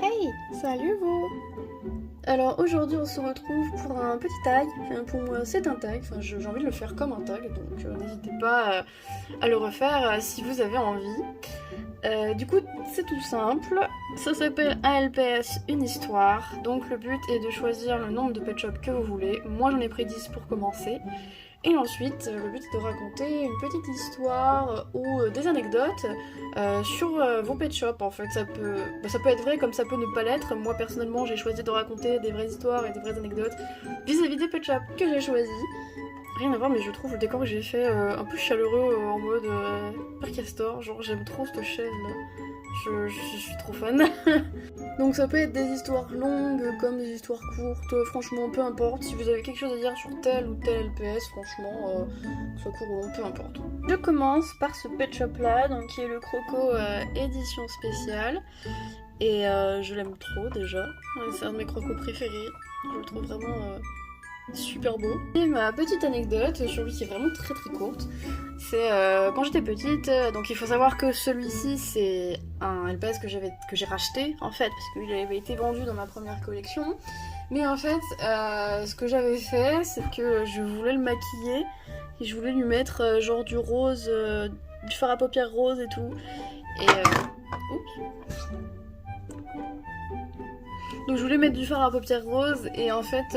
Hey, salut vous! Alors aujourd'hui on se retrouve pour un petit tag, enfin pour moi c'est un tag, enfin j'ai envie de le faire comme un tag, donc n'hésitez pas à le refaire si vous avez envie. Du coup c'est tout simple, ça s'appelle ALPS une histoire, donc le but est de choisir le nombre de pet shops que vous voulez, moi j'en ai pris 10 pour commencer. Et ensuite, le but est de raconter une petite histoire ou des anecdotes sur vos pet shops en fait. Ça peut être vrai comme ça peut ne pas l'être. Moi personnellement j'ai choisi de raconter des vraies histoires et des vraies anecdotes vis-à-vis des pet shops que j'ai choisis. Rien à voir, mais je trouve le décor que j'ai fait un peu chaleureux en mode Père Castor. Genre j'aime trop cette chaîne là. Je suis trop fan. Donc ça peut être des histoires longues comme des histoires courtes, franchement peu importe. Si vous avez quelque chose à dire sur tel ou tel LPS, franchement, que ce soit court ou long, peu importe. Je commence par ce pet shop là, donc qui est le Croco édition spéciale. Et je l'aime trop déjà, c'est un de mes crocos préférés. Je le trouve vraiment super beau. Et ma petite anecdote sur lui qui est vraiment très courte, c'est quand j'étais petite, donc il faut savoir que celui-ci c'est un LPS que j'ai racheté en fait, parce qu'il avait été vendu dans ma première collection. Mais en fait, ce que j'avais fait, c'est que je voulais le maquiller et je voulais lui mettre genre du rose, du fard à paupières rose et tout. Et oups. Donc je voulais mettre du fard à paupières rose et en fait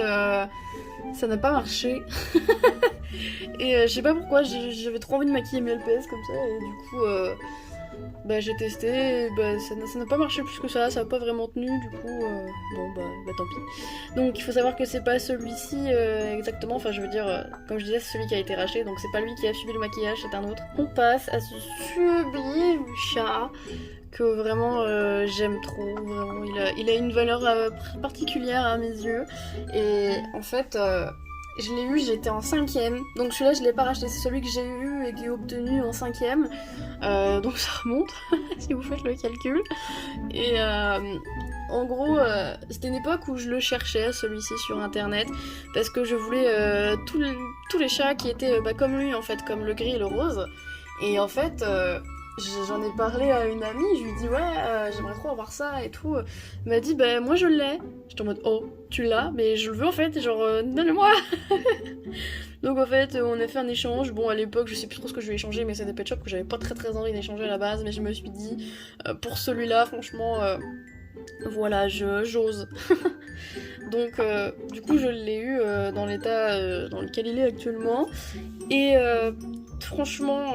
ça n'a pas marché. Et je sais pas pourquoi, j'avais trop envie de maquiller mes LPS comme ça et du coup j'ai testé et ça n'a pas marché plus que ça a pas vraiment tenu du coup tant pis. Donc il faut savoir que c'est pas celui-ci exactement, enfin je veux dire comme je disais c'est celui qui a été racheté donc c'est pas lui qui a suivi le maquillage, c'est un autre. On passe à ce sublime chat que vraiment j'aime trop, vraiment il a une valeur particulière à mes yeux et en fait je l'ai eu, j'étais en 5ème, donc celui-là je l'ai pas racheté, c'est celui que j'ai eu et que j'ai obtenu en 5ème, donc ça remonte si vous faites le calcul. Et en gros c'était une époque où je le cherchais celui-ci sur internet parce que je voulais tous les chats qui étaient comme lui en fait, comme le gris et le rose. Et en fait j'en ai parlé à une amie, je lui ai dit ouais j'aimerais trop avoir ça et tout. Elle m'a dit bah moi je l'ai. J'étais en mode oh tu l'as mais je le veux en fait, genre donne-le-moi. Donc en fait on a fait un échange, bon à l'époque je sais plus trop ce que je lui ai échangé mais c'est des pet shops que j'avais pas très envie d'échanger à la base mais je me suis dit pour celui-là franchement voilà j'ose. Donc du coup je l'ai eu dans l'état dans lequel il est actuellement et franchement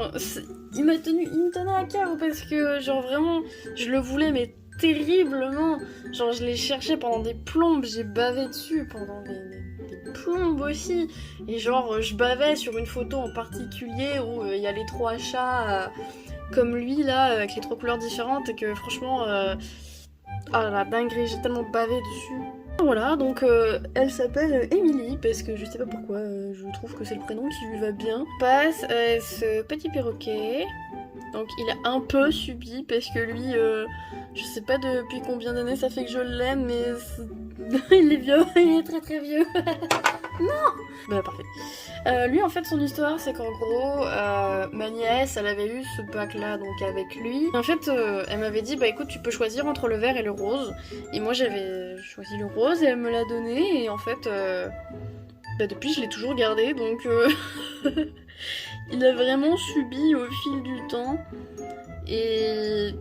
il me tenait à cœur parce que genre vraiment je le voulais mais terriblement, genre je l'ai cherché pendant des plombes, j'ai bavé dessus pendant des plombes aussi et genre je bavais sur une photo en particulier où il y a les 3 chats comme lui là avec les 3 couleurs différentes et que franchement ah la dinguerie, j'ai tellement bavé dessus. Voilà, donc elle s'appelle Emily parce que je sais pas pourquoi, je trouve que c'est le prénom qui lui va bien. Passe ce petit perroquet, donc il a un peu subi parce que lui, je sais pas depuis combien d'années ça fait que je l'aime, mais il est vieux, il est très vieux. Non. Bah parfait. Lui en fait son histoire c'est qu'en gros ma nièce elle avait eu ce pack là donc avec lui. En fait elle m'avait dit bah écoute tu peux choisir entre le vert et le rose. Et moi j'avais choisi le rose et elle me l'a donné et en fait depuis je l'ai toujours gardé donc il a vraiment subi au fil du temps. Et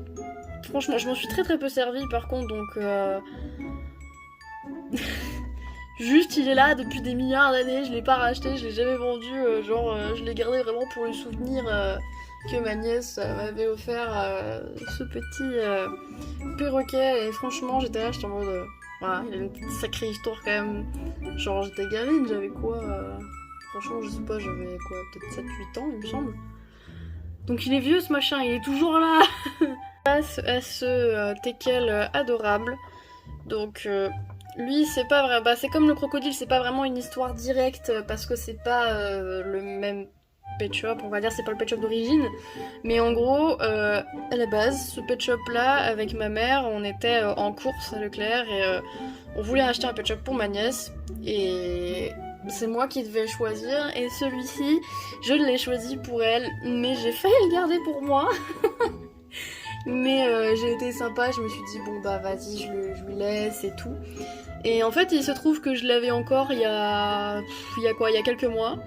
franchement je m'en suis très peu servie par contre donc juste il est là depuis des milliards d'années, je l'ai pas racheté, je l'ai jamais vendu, je l'ai gardé vraiment pour le souvenir que ma nièce m'avait offert ce petit perroquet et franchement j'étais là, j'étais en mode voilà, il a une petite sacrée histoire quand même, genre j'étais gamine, j'avais quoi franchement je sais pas, j'avais quoi peut-être 7-8 ans il me semble. Donc il est vieux ce machin, il est toujours là. Passe à ce teckel adorable, donc lui c'est pas vrai, bah c'est comme le crocodile, c'est pas vraiment une histoire directe parce que c'est pas le même pet shop, on va dire c'est pas le pet shop d'origine, mais en gros à la base ce pet shop là avec ma mère on était en course à Leclerc et on voulait acheter un pet shop pour ma nièce et c'est moi qui devais choisir et celui-ci je l'ai choisi pour elle mais j'ai failli le garder pour moi. j'ai été sympa, je me suis dit bon bah vas-y je lui laisse et tout. Et en fait il se trouve que je l'avais encore il y a quelques mois.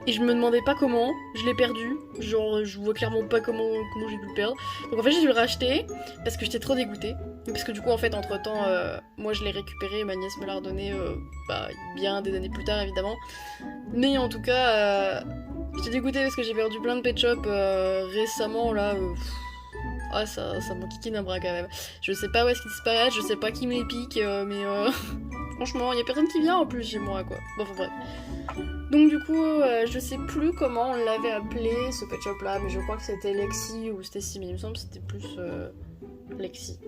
Et je me demandais pas comment, je l'ai perdu, genre je vois clairement pas comment j'ai pu le perdre. Donc en fait j'ai dû le racheter, parce que j'étais trop dégoûtée. Parce que du coup en fait entre temps, moi je l'ai récupéré, ma nièce me l'a redonné bien des années plus tard évidemment. Mais en tout cas, j'étais dégoûtée parce que j'ai perdu plein de pet shop récemment là. Ça m'enquiquine un bras quand même. Je sais pas où est-ce qu'ils disparaissent, je sais pas qui me les pique, mais franchement, y a personne qui vient en plus chez moi quoi. Bon, enfin bref. Donc du coup, je sais plus comment on l'avait appelé ce pet shop là, mais je crois que c'était Lexi ou c'était Simi. Il me semble que c'était plus Lexi.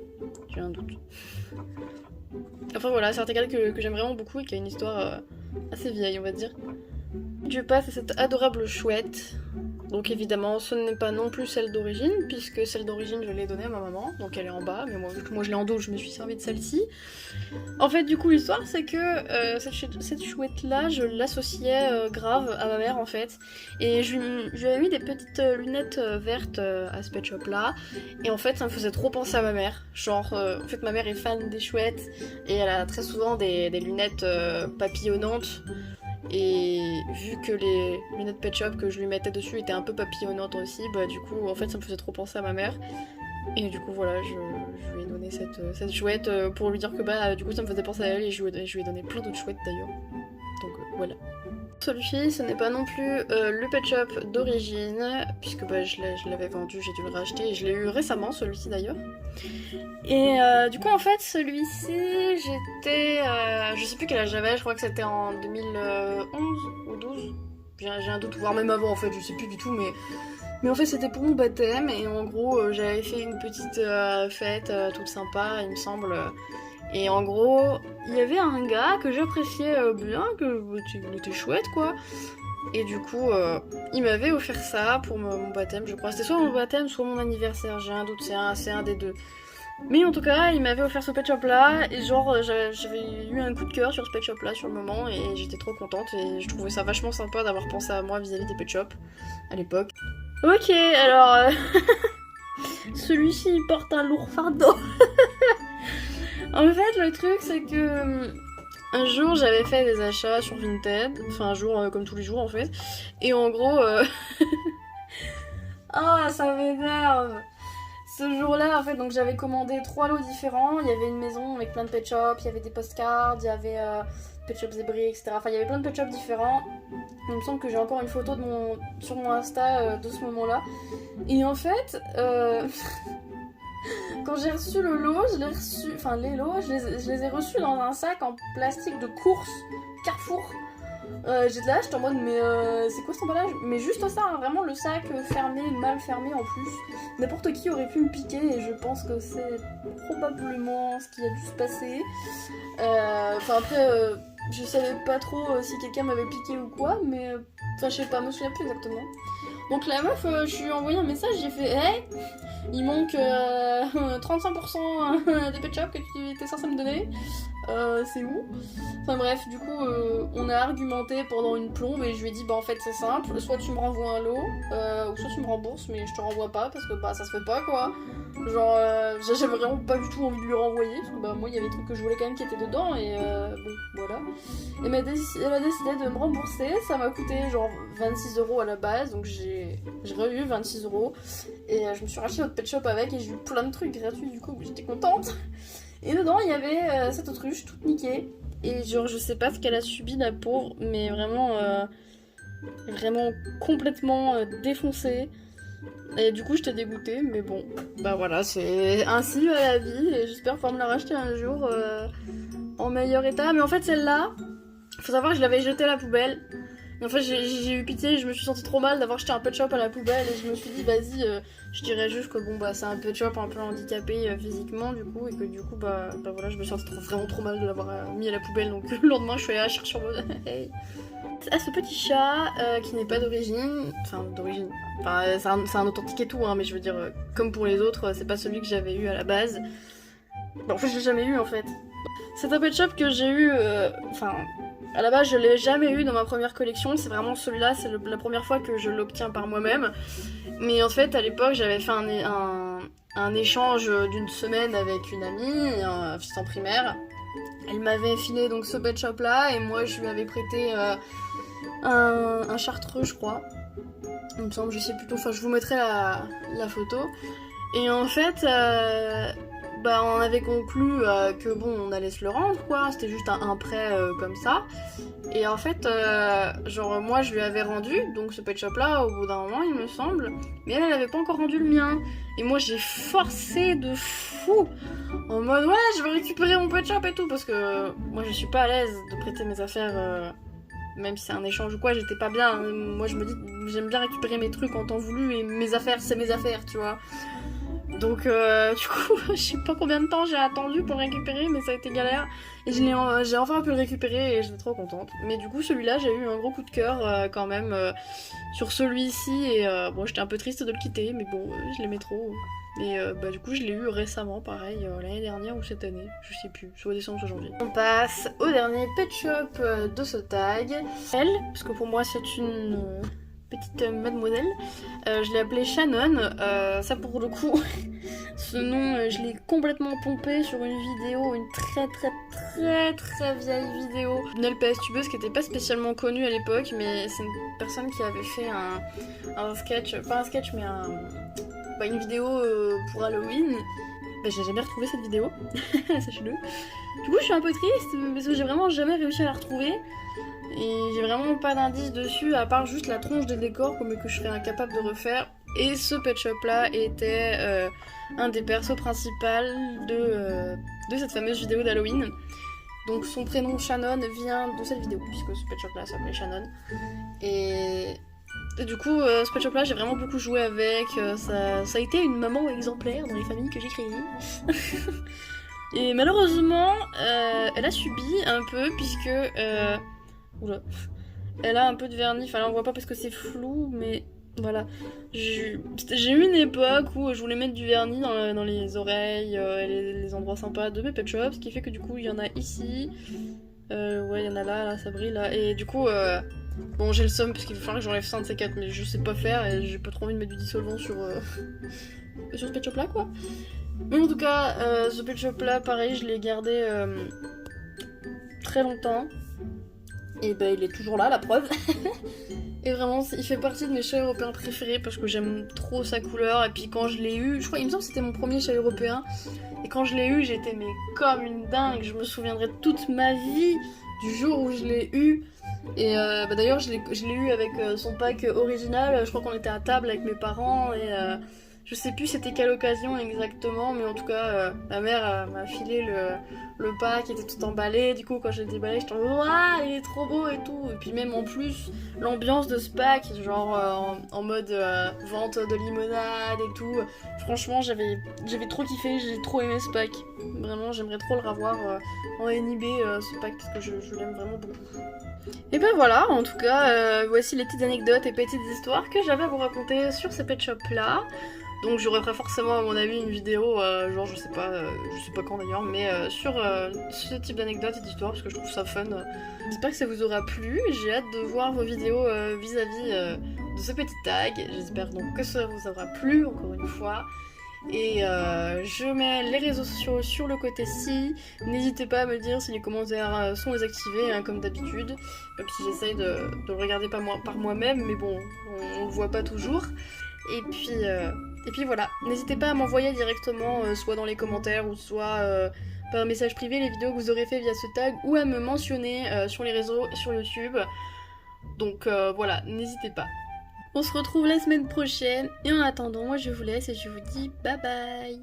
J'ai un doute. Enfin voilà, c'est un article que j'aime vraiment beaucoup et qui a une histoire assez vieille, on va dire. Je passe à cette adorable chouette. Donc évidemment, ce n'est pas non plus celle d'origine, puisque celle d'origine, je l'ai donnée à ma maman, donc elle est en bas, mais moi, vu que moi je l'ai en dos, je me suis servi de celle-ci. En fait, du coup, l'histoire, c'est que cette chouette-là, je l'associais grave à ma mère, en fait. Et je lui avais mis des petites lunettes vertes à ce pet shop-là, et en fait, ça me faisait trop penser à ma mère. Genre, en fait, ma mère est fan des chouettes, et elle a très souvent des lunettes papillonnantes. Et vu que les lunettes pet shop que je lui mettais dessus étaient un peu papillonnantes aussi, bah du coup en fait ça me faisait trop penser à ma mère. Et du coup voilà, je lui ai donné cette chouette pour lui dire que bah du coup ça me faisait penser à elle et je lui ai donné plein d'autres chouettes d'ailleurs. Donc voilà. Celui-ci, ce n'est pas non plus le pet shop d'origine, puisque bah, je l'avais vendu, j'ai dû le racheter, et je l'ai eu récemment, celui-ci d'ailleurs. Et du coup, en fait, celui-ci, je sais plus quel âge j'avais, je crois que c'était en 2011 ou 12. J'ai un doute, voire même avant, en fait, je sais plus du tout, mais en fait, c'était pour mon baptême, et en gros, j'avais fait une petite fête toute sympa, il me semble. Et en gros, il y avait un gars que j'appréciais bien, il était chouette quoi. Et du coup, il m'avait offert ça pour mon baptême, je crois. C'était soit mon baptême, soit mon anniversaire, j'ai un doute, c'est un des deux. Mais en tout cas, il m'avait offert ce pet shop là, et genre, j'avais eu un coup de cœur sur ce pet shop là sur le moment, et j'étais trop contente, et je trouvais ça vachement sympa d'avoir pensé à moi vis-à-vis des pet shops à l'époque. Ok, alors, celui-ci il porte un lourd fardeau. En fait, le truc, c'est que un jour, j'avais fait des achats sur Vinted. Enfin, un jour, comme tous les jours, en fait. Et en gros... Ah, ça m'énerve. Ce jour-là, en fait, donc j'avais commandé 3 lots différents. Il y avait une maison avec plein de pet shops, il y avait des postcards, il y avait pet shop zébré, etc. Enfin, il y avait plein de pet shops différents. Il me semble que j'ai encore une photo sur mon Insta de ce moment-là. Et en fait... Quand j'ai reçu le lot, les lots, je les ai reçus dans un sac en plastique de course Carrefour. J'étais là, j'étais en mode, mais c'est quoi cet emballage? Mais juste ça, hein, vraiment le sac fermé, mal fermé en plus. N'importe qui aurait pu me piquer et je pense que c'est probablement ce qui a dû se passer. Enfin après, je savais pas trop si quelqu'un m'avait piqué ou quoi, mais enfin je sais pas, je me souviens plus exactement. Donc la meuf, je lui ai envoyé un message, j'ai fait hey, il manque 35% des pet shops que tu étais censé me donner. C'est où? Enfin bref, du coup, on a argumenté pendant une plombe et je lui ai dit bah en fait c'est simple, soit tu me renvoies un lot, ou soit tu me rembourses, mais je te renvoie pas parce que bah ça se fait pas quoi. Genre, j'avais vraiment pas du tout envie de lui renvoyer parce que bah moi il y avait des trucs que je voulais quand même qui étaient dedans et bon voilà. Elle a décidé de me rembourser, ça m'a coûté genre 26€ à la base, donc j'ai eu 26€ et je me suis racheté notre pet shop avec et j'ai eu plein de trucs gratuits du coup, j'étais contente. Et dedans il y avait cette autruche toute niquée et genre je sais pas ce qu'elle a subi la pauvre, mais vraiment complètement défoncée. Et du coup j'étais dégoûtée, mais bon, bah voilà, c'est ainsi la vie et j'espère pouvoir me la racheter un jour en meilleur état. Mais en fait celle-là, faut savoir que je l'avais jetée à la poubelle. Mais en fait j'ai eu pitié, je me suis sentie trop mal d'avoir jeté un pet shop à la poubelle et je me suis dit vas-y, je dirais juste que bon bah c'est un pet shop un peu handicapé physiquement du coup et que du coup bah voilà, je me sentais vraiment trop mal de l'avoir mis à la poubelle, donc le lendemain je suis allée à chercher en mode hey. À ce petit chat qui n'est pas d'origine, c'est un authentique et tout hein, mais je veux dire comme pour les autres c'est pas celui que j'avais eu à la base. Bah, en fait je l'ai jamais eu en fait. C'est un pet shop que j'ai eu À la base, je l'ai jamais eu dans ma première collection, c'est vraiment celui-là, c'est la première fois que je l'obtiens par moi-même. Mais en fait, à l'époque, j'avais fait un échange d'une semaine avec une amie, en primaire. Elle m'avait filé donc ce pet shop là, et moi je lui avais prêté un chartreux, je crois. Il me semble, je sais plutôt, enfin je vous mettrai la photo. Et en fait, on avait conclu que bon, on allait se le rendre quoi, c'était juste un prêt comme ça. Et en fait, genre moi je lui avais rendu donc ce pet shop là au bout d'un moment il me semble, mais elle avait pas encore rendu le mien. Et moi j'ai forcé de fou en mode ouais je vais récupérer mon pet shop et tout, parce que moi je suis pas à l'aise de prêter mes affaires. Même si c'est un échange ou quoi, j'étais pas bien. Moi je me dis, j'aime bien récupérer mes trucs en temps voulu, et mes affaires, c'est mes affaires, tu vois. Donc du coup, je sais pas combien de temps j'ai attendu pour le récupérer, mais ça a été galère. Et j'ai enfin pu le récupérer et j'étais trop contente. Mais du coup, celui-là, j'ai eu un gros coup de cœur quand même sur celui-ci. Et bon, j'étais un peu triste de le quitter, mais bon, je l'aimais trop. Et du coup, je l'ai eu récemment, pareil, l'année dernière ou cette année, je sais plus, soit décembre, soit janvier. On passe au dernier pet shop de ce tag. Elle, parce que pour moi, c'est une petite mademoiselle. Je l'ai appelée Shannon. Ça, pour le coup, ce nom, je l'ai complètement pompé sur une vidéo, une très vieille vidéo d'une LPS tubeuse qui était pas spécialement connue à l'époque, mais c'est une personne qui avait fait un sketch, pas un sketch, mais une vidéo pour Halloween. J'ai jamais retrouvé cette vidéo, sachez-le. Du coup, je suis un peu triste parce que j'ai vraiment jamais réussi à la retrouver. Et j'ai vraiment pas d'indice dessus, à part juste la tronche des décors que je serais incapable de refaire. Et ce pet shop là était un des persos principaux de cette fameuse vidéo d'Halloween. Donc son prénom Shannon vient de cette vidéo, puisque ce pet shop là s'appelait Shannon. Et du coup, ce pet shop là, j'ai vraiment beaucoup joué avec. Ça a été une maman exemplaire dans les familles que j'ai créées. Et malheureusement, elle a subi un peu, puisque oula. Elle a un peu de vernis, enfin là on voit pas parce que c'est flou, mais voilà. J'ai eu une époque où je voulais mettre du vernis dans les oreilles et les endroits sympas de mes pet shops, ce qui fait que du coup il y en a ici, ouais il y en a là, ça brille là, et du coup bon j'ai le seum parce qu'il va falloir que j'enlève ça un de ces quatre, mais je sais pas faire et j'ai pas trop envie de mettre du dissolvant sur ce pet shop là quoi. Mais en tout cas, ce pet shop là pareil je l'ai gardé très longtemps. Et il est toujours là, la preuve. Et vraiment, il fait partie de mes chats européens préférés parce que j'aime trop sa couleur. Et puis quand je l'ai eu, je crois, il me semble que c'était mon premier chat européen. Et quand je l'ai eu, j'étais comme une dingue. Je me souviendrai toute ma vie du jour où je l'ai eu. Et d'ailleurs, je l'ai eu avec son pack original. Je crois qu'on était à table avec mes parents et je sais plus c'était quelle occasion exactement, mais en tout cas, ma mère m'a filé le pack qui était tout emballé. Du coup, quand je l'ai déballé, j'étais en mode waouh, il est trop beau et tout. Et puis même en plus, l'ambiance de ce pack, genre en mode vente de limonade et tout. Franchement, j'avais trop kiffé, j'ai trop aimé ce pack. Vraiment, j'aimerais trop le revoir en NIB ce pack parce que je l'aime vraiment beaucoup. Et ben voilà, en tout cas, voici les petites anecdotes et petites histoires que j'avais à vous raconter sur ces pet shops là. Donc je referai forcément à mon avis une vidéo, genre je sais pas quand d'ailleurs, mais sur ce type d'anecdotes et d'histoires parce que je trouve ça fun. J'espère que ça vous aura plu, j'ai hâte de voir vos vidéos vis-à-vis de ce petit tag. J'espère donc que ça vous aura plu encore une fois. Et je mets les réseaux sociaux sur le côté-ci. N'hésitez pas à me dire si les commentaires sont désactivés, hein, comme d'habitude. Même si j'essaye de le regarder par moi-même, mais bon, on le voit pas toujours. Et puis voilà, n'hésitez pas à m'envoyer directement, soit dans les commentaires ou soit par message privé, les vidéos que vous aurez fait via ce tag, ou à me mentionner sur les réseaux, sur YouTube. Donc voilà, n'hésitez pas. On se retrouve la semaine prochaine, et en attendant, moi je vous laisse et je vous dis bye bye.